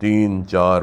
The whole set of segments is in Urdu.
3, 4,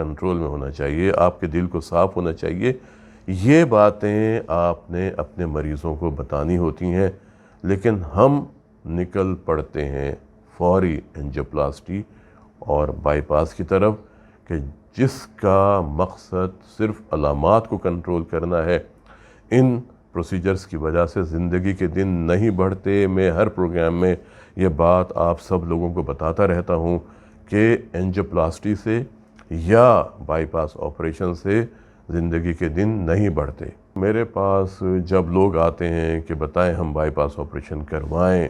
کنٹرول میں ہونا چاہیے، آپ کے دل کو صاف ہونا چاہیے. یہ باتیں آپ نے اپنے مریضوں کو بتانی ہوتی ہیں، لیکن ہم نکل پڑتے ہیں فوری اینجیوپلاسٹی اور بائی پاس کی طرف، کہ جس کا مقصد صرف علامات کو کنٹرول کرنا ہے. ان پروسیجرز کی وجہ سے زندگی کے دن نہیں بڑھتے. میں ہر پروگرام میں یہ بات آپ سب لوگوں کو بتاتا رہتا ہوں کہ اینجیوپلاسٹی سے یا بائی پاس آپریشن سے زندگی کے دن نہیں بڑھتے. میرے پاس جب لوگ آتے ہیں کہ بتائیں ہم بائی پاس آپریشن کروائیں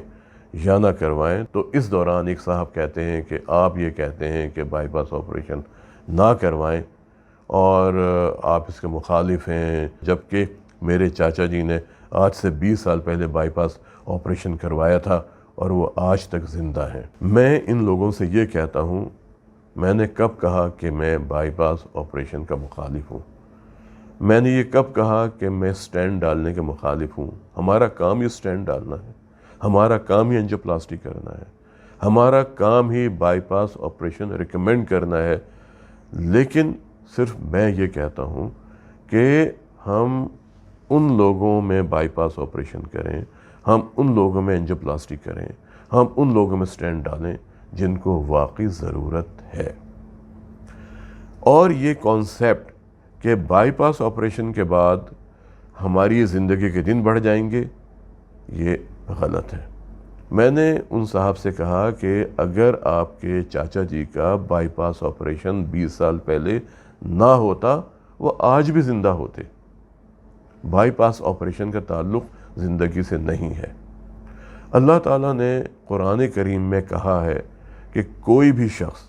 یا نہ کروائیں، تو اس دوران ایک صاحب کہتے ہیں کہ آپ یہ کہتے ہیں کہ بائی پاس آپریشن نہ کروائیں اور آپ اس کے مخالف ہیں، جبکہ میرے چاچا جی نے آج سے 20 سال پہلے بائی پاس آپریشن کروایا تھا اور وہ آج تک زندہ ہیں. میں ان لوگوں سے یہ کہتا ہوں، میں نے کب کہا کہ میں بائی پاس آپریشن کا مخالف ہوں؟ میں نے یہ کب کہا کہ میں سٹینٹ ڈالنے کے مخالف ہوں؟ ہمارا کام یہ سٹینٹ ڈالنا ہے، ہمارا کام ہی اینجیوپلاسٹی کرنا ہے، ہمارا کام ہی بائی پاس آپریشن ریکمینڈ کرنا ہے. لیکن صرف میں یہ کہتا ہوں کہ ہم ان لوگوں میں بائی پاس آپریشن کریں، ہم ان لوگوں میں اینجیوپلاسٹی کریں، ہم ان لوگوں میں سٹینٹ ڈالیں جن کو واقعی ضرورت ہے. اور یہ کانسیپٹ کہ بائی پاس آپریشن کے بعد ہماری زندگی کے دن بڑھ جائیں گے، یہ غلط ہے. میں نے ان صاحب سے کہا کہ اگر آپ کے چاچا جی کا بائی پاس آپریشن 20 سال پہلے نہ ہوتا، وہ آج بھی زندہ ہوتے. بائی پاس آپریشن کا تعلق زندگی سے نہیں ہے. اللہ تعالیٰ نے قرآن کریم میں کہا ہے کہ کوئی بھی شخص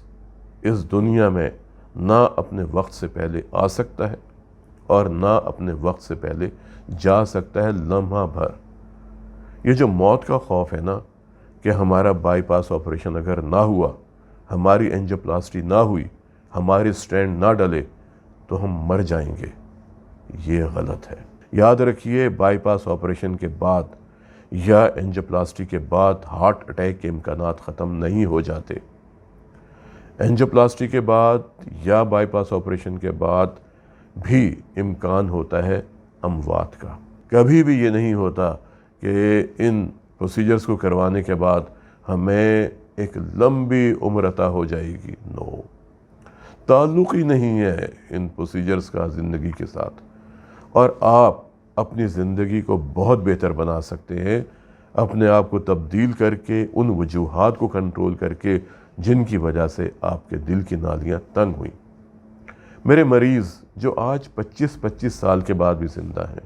اس دنیا میں نہ اپنے وقت سے پہلے آ سکتا ہے اور نہ اپنے وقت سے پہلے جا سکتا ہے لمحہ بھر. یہ جو موت کا خوف ہے نا، کہ ہمارا بائی پاس آپریشن اگر نہ ہوا، ہماری اینجیوپلاسٹی نہ ہوئی، ہماری سٹینڈ نہ ڈلے تو ہم مر جائیں گے، یہ غلط ہے. یاد رکھیے، بائی پاس آپریشن کے بعد یا اینجیوپلاسٹی کے بعد ہارٹ اٹیک کے امکانات ختم نہیں ہو جاتے. اینجیوپلاسٹی کے بعد یا بائی پاس آپریشن کے بعد بھی امکان ہوتا ہے اموات کا. کبھی بھی یہ نہیں ہوتا کہ ان پروسیجرز کو کروانے کے بعد ہمیں ایک لمبی عمر عطا ہو جائے گی. نو، تعلق ہی نہیں ہے ان پروسیجرز کا زندگی کے ساتھ. اور آپ اپنی زندگی کو بہت بہتر بنا سکتے ہیں اپنے آپ کو تبدیل کر کے، ان وجوہات کو کنٹرول کر کے جن کی وجہ سے آپ کے دل کی نالیاں تنگ ہوئیں. میرے مریض جو آج 25 سال کے بعد بھی زندہ ہیں.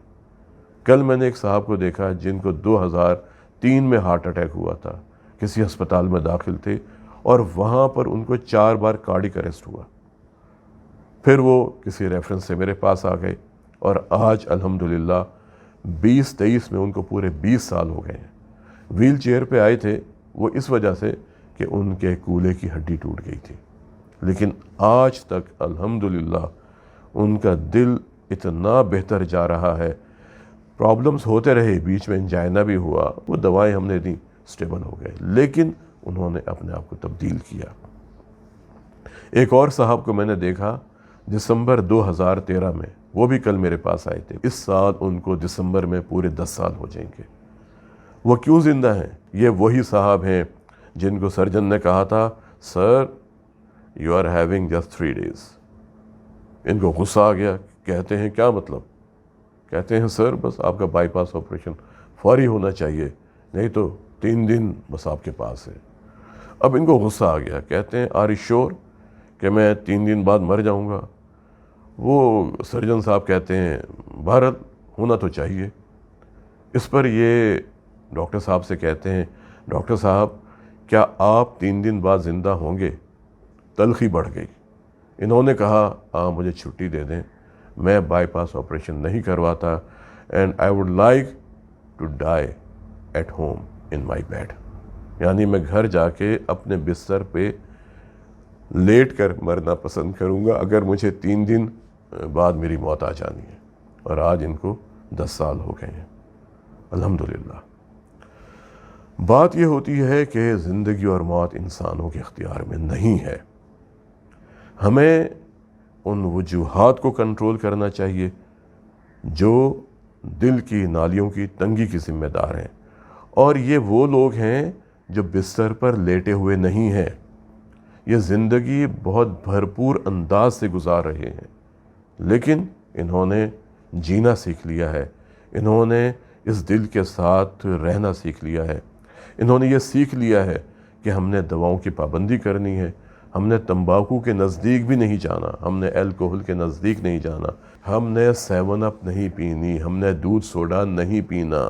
کل میں نے ایک صاحب کو دیکھا جن کو 2003 میں ہارٹ اٹیک ہوا تھا، کسی ہسپتال میں داخل تھے اور وہاں پر ان کو 4 بار کارڈک اریسٹ ہوا. پھر وہ کسی ریفرنس سے میرے پاس آ گئے اور آج الحمدللہ 2023 میں ان کو پورے 20 سال ہو گئے ہیں. ویل چیئر پہ آئے تھے وہ اس وجہ سے کہ ان کے کولے کی ہڈی ٹوٹ گئی تھی، لیکن آج تک الحمدللہ ان کا دل اتنا بہتر جا رہا ہے. پرابلمز ہوتے رہے، بیچ میں انجائنا بھی ہوا، وہ دوائیں ہم نے دیں، سٹیبل ہو گئے، لیکن انہوں نے اپنے آپ کو تبدیل کیا. ایک اور صاحب کو میں نے دیکھا دسمبر 2013 میں، وہ بھی کل میرے پاس آئے تھے. اس سال ان کو دسمبر میں پورے 10 سال ہو جائیں گے. وہ کیوں زندہ ہیں؟ یہ وہی صاحب ہیں جن کو سرجن نے کہا تھا sir you are having just 3 days. ان کو غصہ آ گیا. کہتے ہیں کیا مطلب؟ کہتے ہیں سر بس آپ کا بائی پاس آپریشن فوری ہونا چاہیے، نہیں تو 3 دن بس آپ کے پاس ہے. اب ان کو غصہ آ گیا. کہتے ہیں آر یو شیور کہ میں 3 دن بعد مر جاؤں گا؟ وہ سرجن صاحب کہتے ہیں بہرحال ہونا تو چاہیے. اس پر یہ ڈاکٹر صاحب سے کہتے ہیں ڈاکٹر صاحب کیا آپ 3 دن بعد زندہ ہوں گے؟ تلخی بڑھ گئی. انہوں نے کہا آپ مجھے چھٹی دے دیں، میں بائی پاس آپریشن نہیں کرواتا and I would like to die at home in my bed. یعنی میں گھر جا کے اپنے بستر پہ لیٹ کر مرنا پسند کروں گا اگر مجھے 3 دن بعد میری موت آ جانی ہے. اور آج ان کو 10 سال ہو گئے ہیں الحمدللہ. بات یہ ہوتی ہے کہ زندگی اور موت انسانوں کے اختیار میں نہیں ہے. ہمیں ان وجوہات کو کنٹرول کرنا چاہیے جو دل کی نالیوں کی تنگی کی ذمہ دار ہیں، اور یہ وہ لوگ ہیں جو بستر پر لیٹے ہوئے نہیں ہیں، یہ زندگی بہت بھرپور انداز سے گزار رہے ہیں، لیکن انہوں نے جینا سیکھ لیا ہے، انہوں نے اس دل کے ساتھ رہنا سیکھ لیا ہے، انہوں نے یہ سیکھ لیا ہے کہ ہم نے دواؤں کی پابندی کرنی ہے، ہم نے تمباکو کے نزدیک بھی نہیں جانا، ہم نے الکوہل کے نزدیک نہیں جانا، ہم نے 7 اپ نہیں پینی، ہم نے دودھ سوڈا نہیں پینا،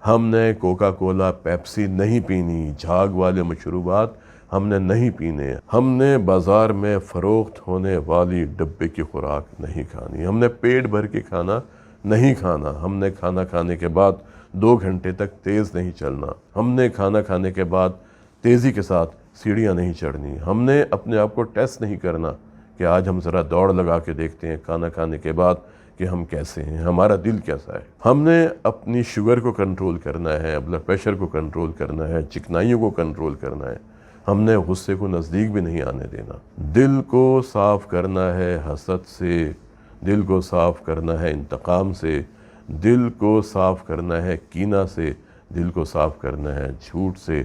ہم نے کوکا کولا پیپسی نہیں پینی، جھاگ والے مشروبات ہم نے نہیں پینے، ہم نے بازار میں فروخت ہونے والی ڈبے کی خوراک نہیں کھانی، ہم نے پیٹ بھر کے کھانا نہیں کھانا، ہم نے کھانا کھانے کے بعد 2 گھنٹے تک تیز نہیں چلنا، ہم نے کھانا کھانے کے بعد تیزی کے ساتھ سیڑھیاں نہیں چڑھنی، ہم نے اپنے آپ کو ٹیسٹ نہیں کرنا کہ آج ہم ذرا دوڑ لگا کے دیکھتے ہیں کھانا کھانے کے بعد کہ ہم کیسے ہیں، ہمارا دل کیسا ہے۔ ہم نے اپنی شوگر کو کنٹرول کرنا ہے، بلڈ پریشر کو کنٹرول کرنا ہے، چکنائیوں کو کنٹرول کرنا ہے، ہم نے غصے کو نزدیک بھی نہیں آنے دینا، دل کو صاف کرنا ہے حسد سے، دل کو صاف کرنا ہے انتقام سے، دل کو صاف کرنا ہے کینہ سے، دل کو صاف کرنا ہے جھوٹ سے،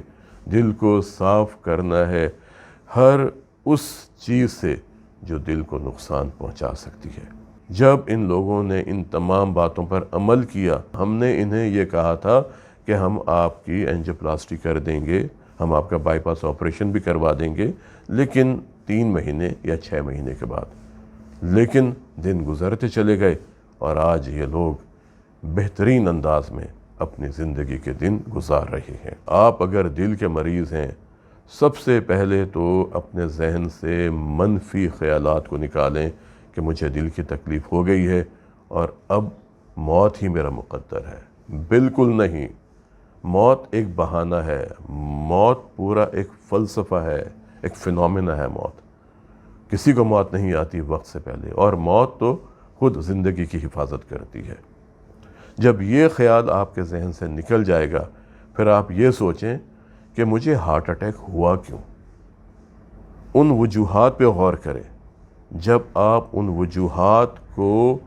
دل کو صاف کرنا ہے ہر اس چیز سے جو دل کو نقصان پہنچا سکتی ہے۔ جب ان لوگوں نے ان تمام باتوں پر عمل کیا، ہم نے انہیں یہ کہا تھا کہ ہم آپ کی اینجیوپلاسٹی کر دیں گے، ہم آپ کا بائی پاس آپریشن بھی کروا دیں گے، لیکن 3 مہینے یا 6 مہینے کے بعد۔ لیکن دن گزرتے چلے گئے اور آج یہ لوگ بہترین انداز میں اپنی زندگی کے دن گزار رہے ہیں۔ آپ اگر دل کے مریض ہیں، سب سے پہلے تو اپنے ذہن سے منفی خیالات کو نکالیں کہ مجھے دل کی تکلیف ہو گئی ہے اور اب موت ہی میرا مقدر ہے۔ بالکل نہیں، موت ایک بہانہ ہے، موت پورا ایک فلسفہ ہے، ایک فینومینا ہے موت۔ کسی کو موت نہیں آتی وقت سے پہلے، اور موت تو خود زندگی کی حفاظت کرتی ہے۔ جب یہ خیال آپ کے ذہن سے نکل جائے گا، پھر آپ یہ سوچیں کہ مجھے ہارٹ اٹیک ہوا کیوں؟ ان وجوہات پہ غور کریں۔ جب آپ ان وجوہات کو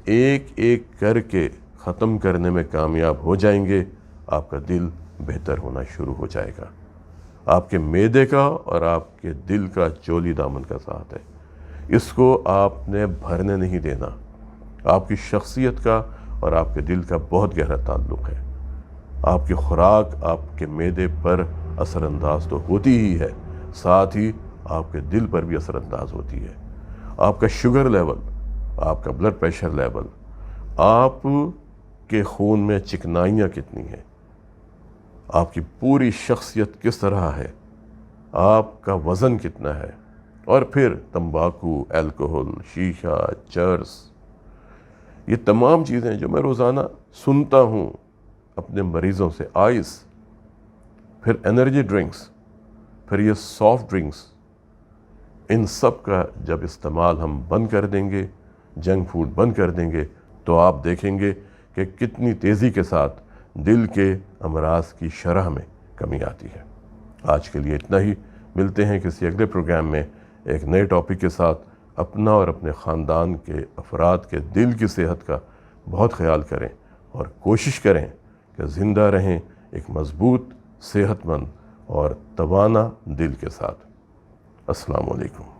ایک ایک کر کے ختم کرنے میں کامیاب ہو جائیں گے، آپ کا دل بہتر ہونا شروع ہو جائے گا۔ آپ کے معدے کا اور آپ کے دل کا چولی دامن کا ساتھ ہے، اس کو آپ نے بھرنے نہیں دینا۔ آپ کی شخصیت کا اور آپ کے دل کا بہت گہرا تعلق ہے۔ آپ کی خوراک آپ کے معدے پر اثر انداز تو ہوتی ہی ہے، ساتھ ہی آپ کے دل پر بھی اثر انداز ہوتی ہے۔ آپ کا شوگر لیول، آپ کا بلڈ پریشر لیول، آپ کے خون میں چکنائیاں کتنی ہیں، آپ کی پوری شخصیت کس طرح ہے، آپ کا وزن کتنا ہے، اور پھر تمباکو، الکوہل، شیشہ، چرس، یہ تمام چیزیں جو میں روزانہ سنتا ہوں اپنے مریضوں سے، آئس، پھر انرجی ڈرنکس، پھر یہ سافٹ ڈرنکس، ان سب کا جب استعمال ہم بند کر دیں گے، جنک فوڈ بند کر دیں گے، تو آپ دیکھیں گے کہ کتنی تیزی کے ساتھ دل کے امراض کی شرح میں کمی آتی ہے۔ آج کے لیے اتنا ہی، ملتے ہیں کسی اگلے پروگرام میں ایک نئے ٹاپک کے ساتھ۔ اپنا اور اپنے خاندان کے افراد کے دل کی صحت کا بہت خیال کریں اور کوشش کریں کہ زندہ رہیں ایک مضبوط، صحت مند اور توانا دل کے ساتھ۔ السلام علیکم۔